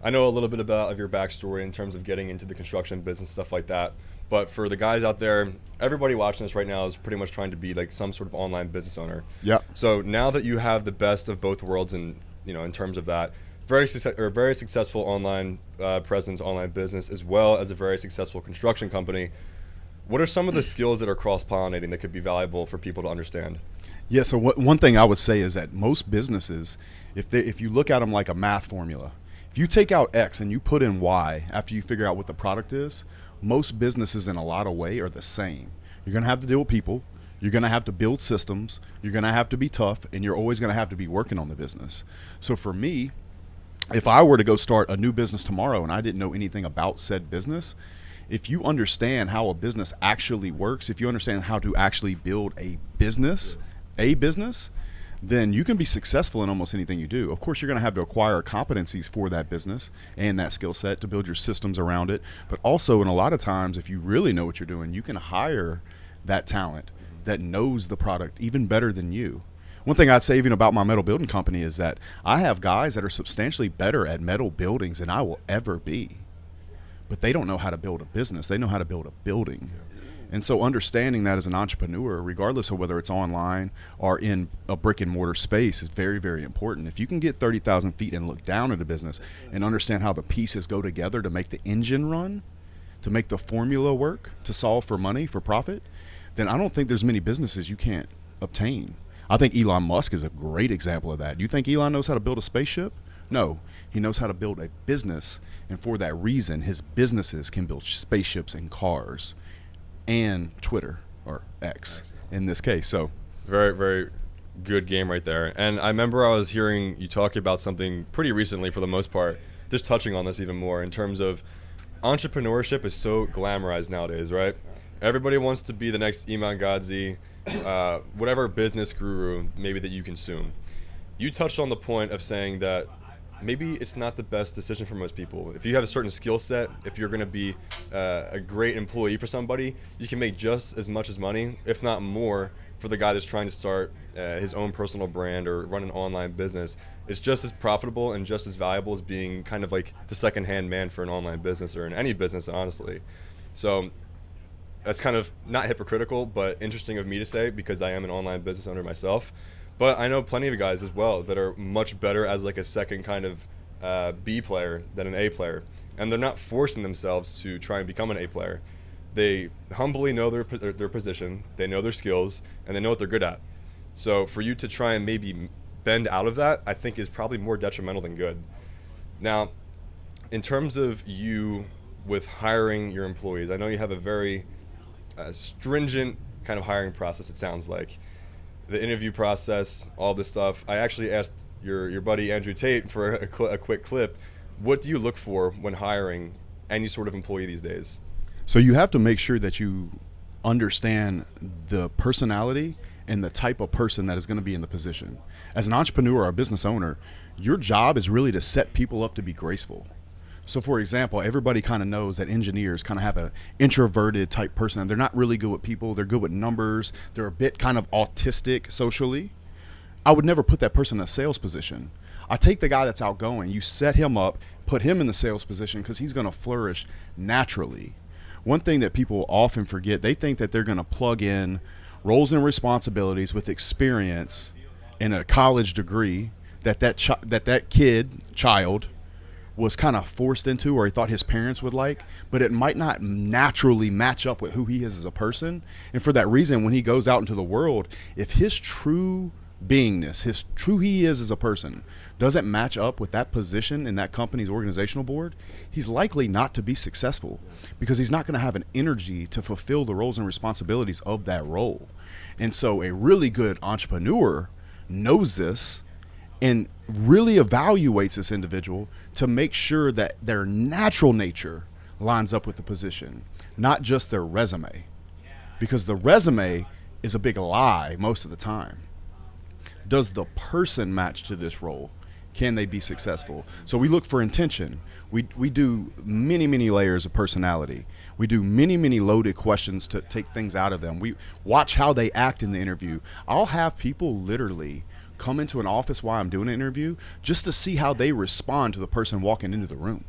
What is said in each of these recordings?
I know a little bit about of your backstory in terms of getting into the construction business, stuff like that. But for the guys out there, everybody watching this right now is pretty much trying to be like some sort of online business owner. Yep. So now that you have the best of both worlds, and in terms of that, very successful online presence, online business, as well as a very successful construction company. What are some of the skills that are cross-pollinating that could be valuable for people to understand? Yeah, so one thing I would say is that most businesses, if you look at them like a math formula, if you take out X and you put in Y after you figure out what the product is, most businesses in a lot of way are the same. You're going to have to deal with people. You're going to have to build systems. You're going to have to be tough, and you're always going to have to be working on the business. So for me, if I were to go start a new business tomorrow and I didn't know anything about said business, if you understand how a business actually works, if you understand how to actually build a business, then you can be successful in almost anything you do. Of course, you're going to have to acquire competencies for that business and that skill set to build your systems around it. But also, in a lot of times, if you really know what you're doing, you can hire that talent that knows the product even better than you. One thing I'd say even about my metal building company is that I have guys that are substantially better at metal buildings than I will ever be. But they don't know how to build a business. They know how to build a building. And so understanding that as an entrepreneur, regardless of whether it's online or in a brick and mortar space, is very, very important. If you can get 30,000 feet and look down at a business and understand how the pieces go together to make the engine run, to make the formula work, to solve for money, for profit, then I don't think there's many businesses you can't obtain. I think Elon Musk is a great example of that. Do you think Elon knows how to build a spaceship? No, he knows how to build a business. And for that reason, his businesses can build spaceships and cars and Twitter, or X in this case. So very, very good game right there. And I remember I was hearing you talk about something pretty recently, for the most part, just touching on this even more in terms of entrepreneurship is so glamorized nowadays, right? Everybody wants to be the next Iman Gadzhi, whatever business guru maybe that you consume. You touched on the point of saying that maybe it's not the best decision for most people. If you have a certain skill set, if you're going to be a great employee for somebody, you can make just as much as money, if not more, for the guy that's trying to start his own personal brand or run an online business. It's just as profitable and just as valuable as being kind of like the second-hand man for an online business or in any business, honestly. So that's kind of not hypocritical, but interesting of me to say because I am an online business owner myself. But I know plenty of guys as well that are much better as like a second kind of B player than an A player. And they're not forcing themselves to try and become an A player. They humbly know their position, they know their skills, and they know what they're good at. So for you to try and maybe bend out of that, I think is probably more detrimental than good. Now, in terms of you with hiring your employees, I know you have a very stringent kind of hiring process, it sounds like. The interview process, all this stuff. I actually asked your buddy Andrew Tate for a quick clip. What do you look for when hiring any sort of employee these days? So you have to make sure that you understand the personality and the type of person that is going to be in the position. As an entrepreneur or a business owner, your job is really to set people up to be graceful. So for example, everybody kind of knows that engineers kind of have an introverted type person. And they're not really good with people. They're good with numbers. They're a bit kind of autistic socially. I would never put that person in a sales position. I take the guy that's outgoing. You set him up, put him in the sales position because he's going to flourish naturally. One thing that people often forget, they think that they're going to plug in roles and responsibilities with experience and a college degree that child was kind of forced into or he thought his parents would like, but it might not naturally match up with who he is as a person. And for that reason, when he goes out into the world, if his true beingness, his true he is as a person, doesn't match up with that position in that company's organizational board, he's likely not to be successful because he's not going to have an energy to fulfill the roles and responsibilities of that role. And so a really good entrepreneur knows this and really evaluates this individual to make sure that their natural nature lines up with the position, not just their resume. Because the resume is a big lie most of the time. Does the person match to this role? Can they be successful? So we look for intention. We do many, many layers of personality. We do many, many loaded questions to take things out of them. We watch how they act in the interview. I'll have people literally come into an office while I'm doing an interview just to see how they respond to the person walking into the room.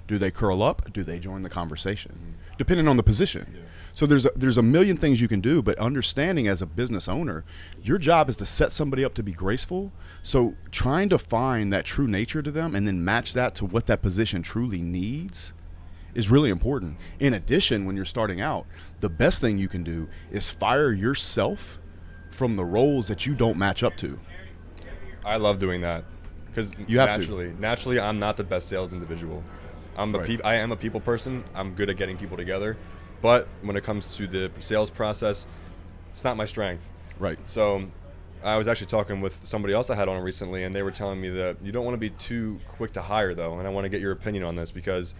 Do they curl up? Do they join the conversation? Depending on the position. Yeah. So there's a million things you can do, but understanding as a business owner, your job is to set somebody up to be graceful. So trying to find that true nature to them and then match that to what that position truly needs is really important. In addition, when you're starting out, the best thing you can do is fire yourself from the roles that you don't match up to. I love doing that because naturally, I'm not the best sales individual. I am a people person. I'm good at getting people together, but when it comes to the sales process, it's not my strength. Right. So I was actually talking with somebody else I had on recently, and they were telling me that you don't want to be too quick to hire, though, and I want to get your opinion on this because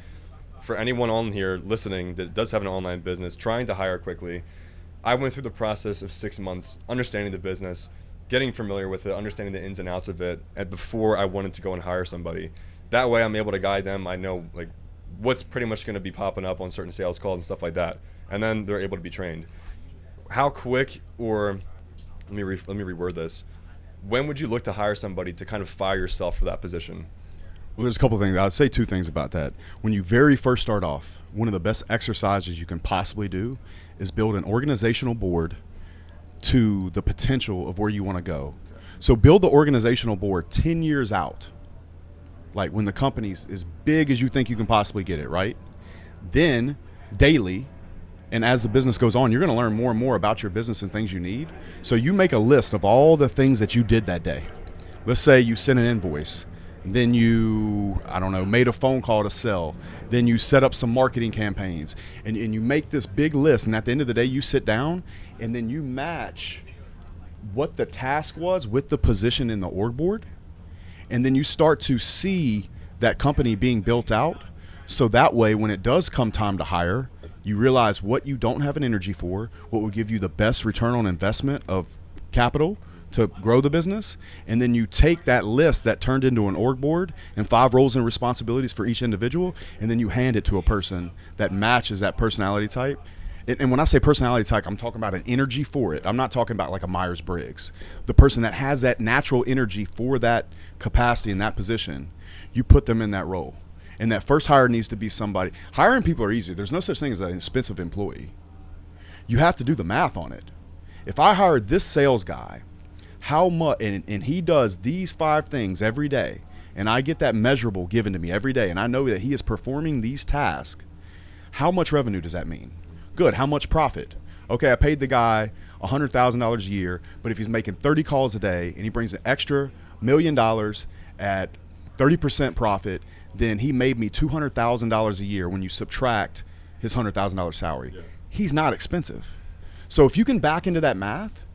for anyone on here listening that does have an online business, trying to hire quickly, I went through the process of 6 months understanding the business, getting familiar with it, understanding the ins and outs of it, and before I wanted to go and hire somebody. That way I'm able to guide them. I know like what's pretty much going to be popping up on certain sales calls and stuff like that. And then they're able to be trained. How quick, or let me reword this. When would you look to hire somebody to kind of fire yourself for that position? Well, there's a couple of things. I'd say two things about that. When you very first start off, one of the best exercises you can possibly do is build an organizational board to the potential of where you want to go. So build the organizational board 10 years out. Like when the company's as big as you think you can possibly get it, right? Then daily, and as the business goes on, you're going to learn more and more about your business and things you need. So you make a list of all the things that you did that day. Let's say you sent an invoice. Then you, made a phone call to sell. Then you set up some marketing campaigns. And you make this big list. And at the end of the day, you sit down and then you match what the task was with the position in the org board. And then you start to see that company being built out. So that way, when it does come time to hire, you realize what you don't have an energy for, what will give you the best return on investment of capital to grow the business. And then you take that list that turned into an org board and 5 roles and responsibilities for each individual, and then you hand it to a person that matches that personality type. And when I say personality type, I'm talking about an energy for it. I'm not talking about like a Myers-Briggs. The person that has that natural energy for that capacity in that position, you put them in that role. And that first hire needs to be somebody. Hiring people are easy. There's no such thing as an expensive employee. You have to do the math on it. If I hired this sales guy, how much, and he does these 5 things every day, and I get that measurable given to me every day, and I know that he is performing these tasks, how much revenue does that mean? Good. How much profit? Okay, I paid the guy $100,000 a year, but if he's making 30 calls a day and he brings an extra $1 million at 30% profit, then he made me $200,000 a year when you subtract his $100,000 salary. Yeah. He's not expensive. So if you can back into that math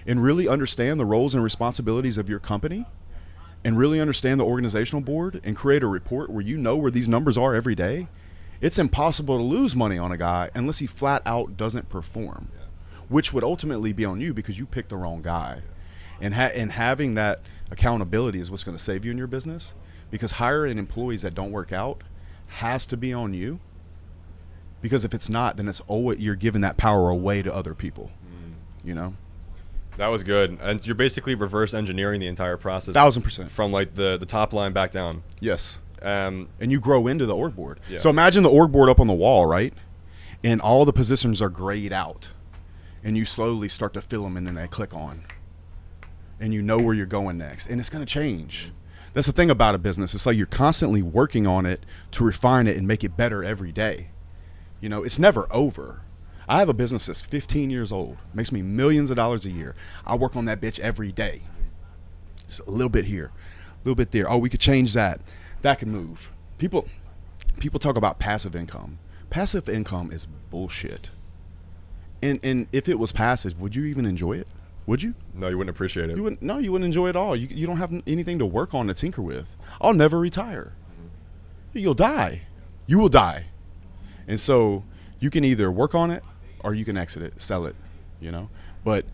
and really understand the roles and responsibilities of your company and really understand the organizational board and create a report where you know where these numbers are every day, it's impossible to lose money on a guy unless he flat out doesn't perform, which would ultimately be on you because you picked the wrong guy. And having that accountability is what's going to save you in your business, because hiring employees that don't work out has to be on you, because if it's not, then it's always, you're giving that power away to other people, you know? That was good. And you're basically reverse engineering the entire process. 1,000%. From like the top line back down. Yes. And you grow into the org board. Yeah. So imagine the org board up on the wall, right? And all the positions are grayed out. And you slowly start to fill them and then they click on. And you know where you're going next. And it's going to change. That's the thing about a business. It's like you're constantly working on it to refine it and make it better every day. You know, it's never over. I have a business that's 15 years old, makes me millions of dollars a year. I work on that bitch every day. Just a little bit here, a little bit there. Oh, we could change that. That could move. People talk about passive income. Passive income is bullshit. And if it was passive, would you even enjoy it? Would you? No, you wouldn't appreciate it. You wouldn't enjoy it at all. You don't have anything to work on to tinker with. I'll never retire. You'll die. You will die. And so you can either work on it or you can exit it, sell it, you know. But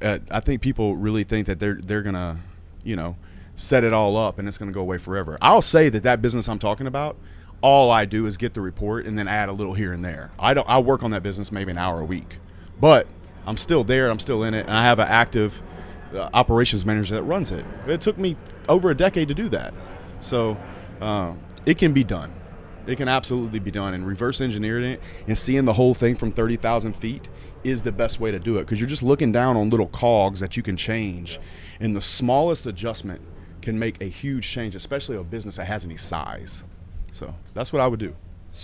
I think people really think that they're gonna, you know, set it all up and it's gonna go away forever. I'll say that business I'm talking about, all I do is get the report and then add a little here and there. I work on that business maybe an hour a week, but I'm still there. I'm still in it, and I have an active operations manager that runs it. It took me over a decade to do that. So it can be done. It can absolutely be done. And reverse engineering it and seeing the whole thing from 30,000 feet is the best way to do it, because you're just looking down on little cogs that you can change. And the smallest adjustment can make a huge change, especially a business that has any size. So that's what I would do.